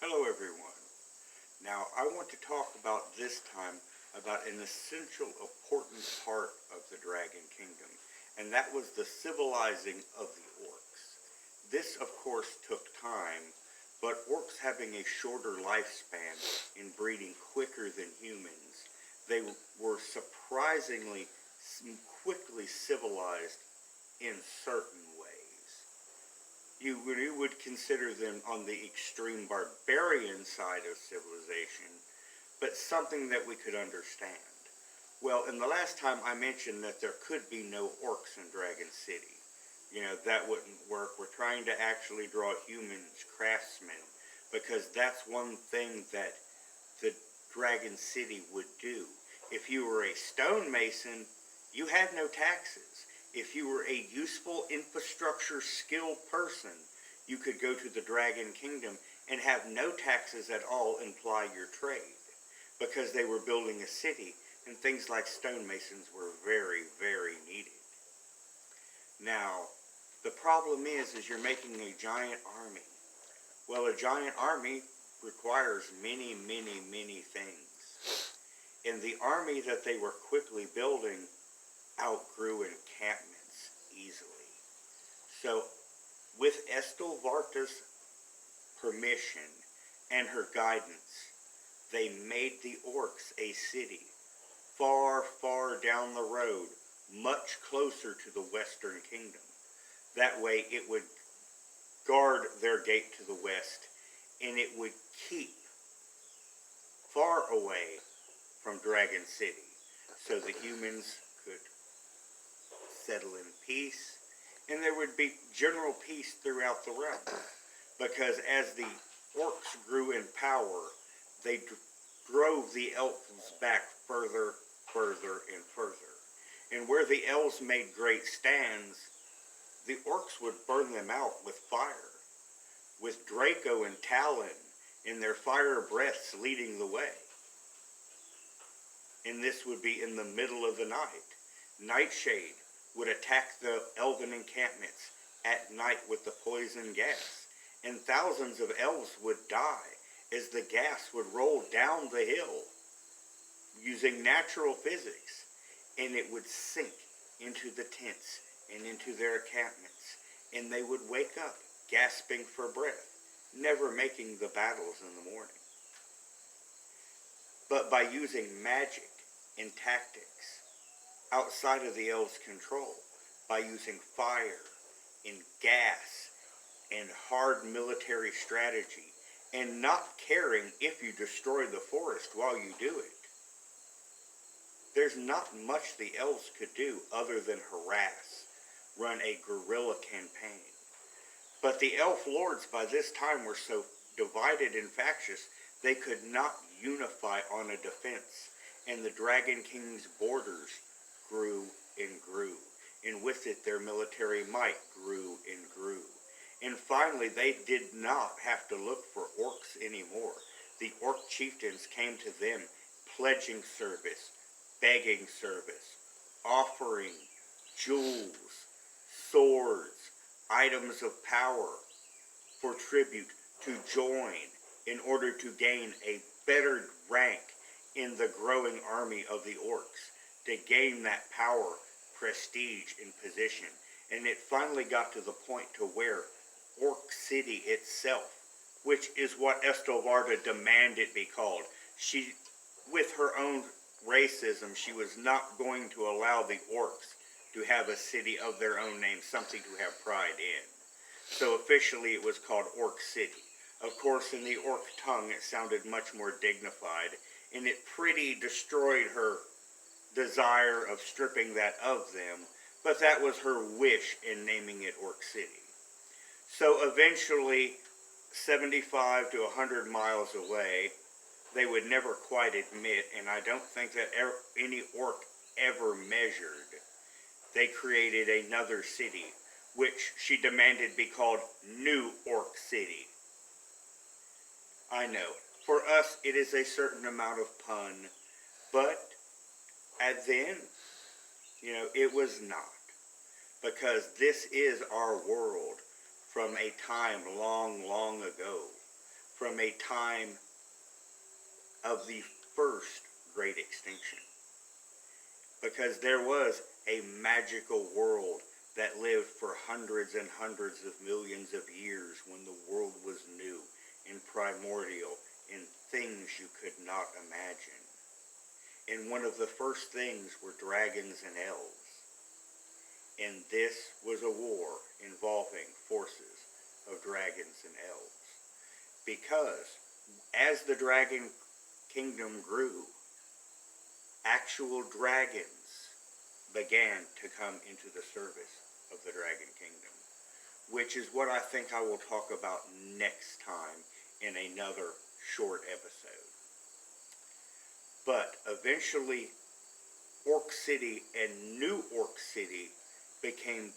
Hello everyone. Now I want to talk about this time about an essential important part of the Dragon Kingdom, and that was the civilizing of the orcs. This of course took time, but orcs having a shorter lifespan and breeding quicker than humans, they were surprisingly quickly civilized in certain ways. You would consider them on the extreme barbarian side of civilization, but something that we could understand. Well, in the last time I mentioned that there could be no orcs in Dragon City. That wouldn't work. We're trying to actually draw humans, craftsmen, because that's one thing that the Dragon City would do. If you were a stonemason, you had no taxes. If you were a useful infrastructure skilled person, you could go to the Dragon Kingdom and have no taxes at all and ply your trade, because they were building a city and things like stonemasons were very, very needed. Now, the problem is you're making a giant army. Well, a giant army requires many, many, many things. And the army that they were quickly building outgrew encampments easily. So, with Estelvarta's permission and her guidance, they made the orcs a city far, far down the road, much closer to the Western Kingdom. That way it would guard their gate to the west, and it would keep far away from Dragon City, so the humans could settle in peace, and there would be general peace throughout the realm. Because as the orcs grew in power, they drove the elves back further, further, and further. And where the elves made great stands, the orcs would burn them out with fire, with Draco and Talon in their fire breaths leading the way. And this would be in the middle of the night. Nightshade would attack the elven encampments at night with the poison gas, and thousands of elves would die as the gas would roll down the hill using natural physics, and it would sink into the tents and into their encampments, and they would wake up gasping for breath, never making the battles in the morning. But by using magic and tactics outside of the elves' control, by using fire and gas and hard military strategy, and not caring if you destroy the forest while you do it, there's not much the elves could do other than harass, run a guerrilla campaign. But the elf lords by this time were so divided and factious, they could not unify on a defense, and the Dragon King's borders grew and grew, and with it their military might grew and grew. And finally they did not have to look for orcs anymore. The orc chieftains came to them pledging service, begging service, offering jewels, swords, items of power for tribute to join in order to gain a better rank in the growing army of the orcs, to gain that power, prestige, and position. And it finally got to the point to where Orc City itself, which is what Estelvarta demanded be called, she, with her own racism, she was not going to allow the orcs to have a city of their own name, something to have pride in. So officially it was called Orc City. Of course, in the orc tongue it sounded much more dignified, and it pretty destroyed her desire of stripping that of them, but that was her wish in naming it Orc City. So eventually, 75 to 100 miles away, they would never quite admit, and I don't think that any orc ever measured, they created another city, which she demanded be called New Orc City. I know, for us it is a certain amount of pun, but then, it was not. Because this is our world from a time long, long ago, from a time of the first great extinction. Because there was a magical world that lived for hundreds and hundreds of millions of years when the world was new and primordial in things you could not imagine. And one of the first things were dragons and elves. And this was a war involving forces of dragons and elves. Because as the dragon kingdom grew, actual dragons began to come into the service of the dragon kingdom, which is what I think I will talk about next time in another short episode. But eventually, Orc City and New Orc City became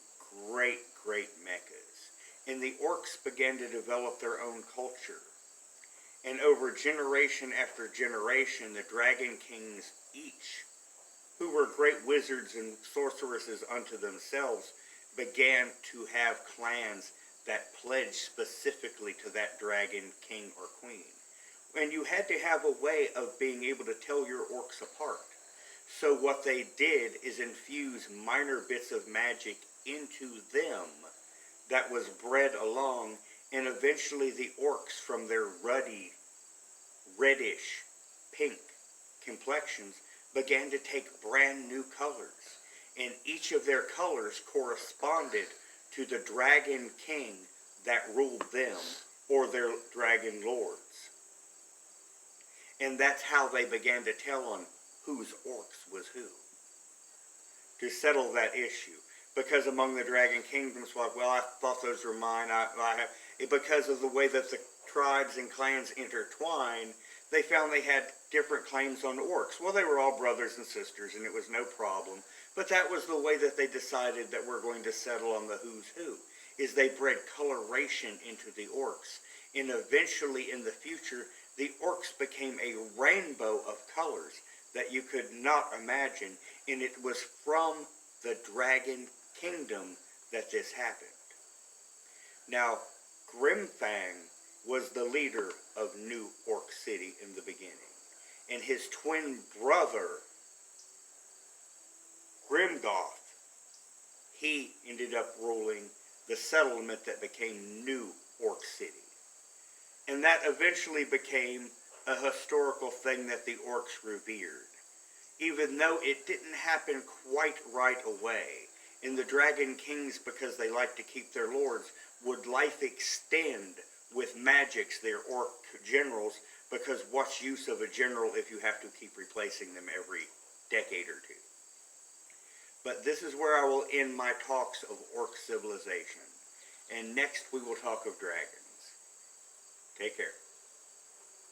great meccas, and the orcs began to develop their own culture. And over generation after generation, the Dragon Kings each, who were great wizards and sorceresses unto themselves, began to have clans that pledged specifically to that Dragon King or Queen. And you had to have a way of being able to tell your orcs apart. So what they did is infuse minor bits of magic into them that was bred along, and eventually the orcs, from their ruddy, reddish, pink complexions, began to take brand new colors. And each of their colors corresponded to the Dragon King that ruled them, or their dragon lords. And that's how they began to tell on whose orcs was who, to settle that issue. Because among the Dragon Kingdoms, like, well, I thought those were mine. Because of the way that the tribes and clans intertwine, they found they had different claims on orcs. Well, they were all brothers and sisters, and it was no problem. But that was the way that they decided that we're going to settle on the who's who, is they bred coloration into the orcs. And eventually, in the future, the orcs became a rainbow of colors that you could not imagine. And it was from the Dragon Kingdom that this happened. Now, Grimfang was the leader of New Orc City in the beginning. And his twin brother, Grimgoth, he ended up ruling the settlement that became New Orc City. And that eventually became a historical thing that the orcs revered. Even though it didn't happen quite right away. And the Dragon Kings, because they like to keep their lords, would life extend with magics, their orc generals, because what's use of a general if you have to keep replacing them every decade or two? But this is where I will end my talks of orc civilization. And next we will talk of dragons. Take care.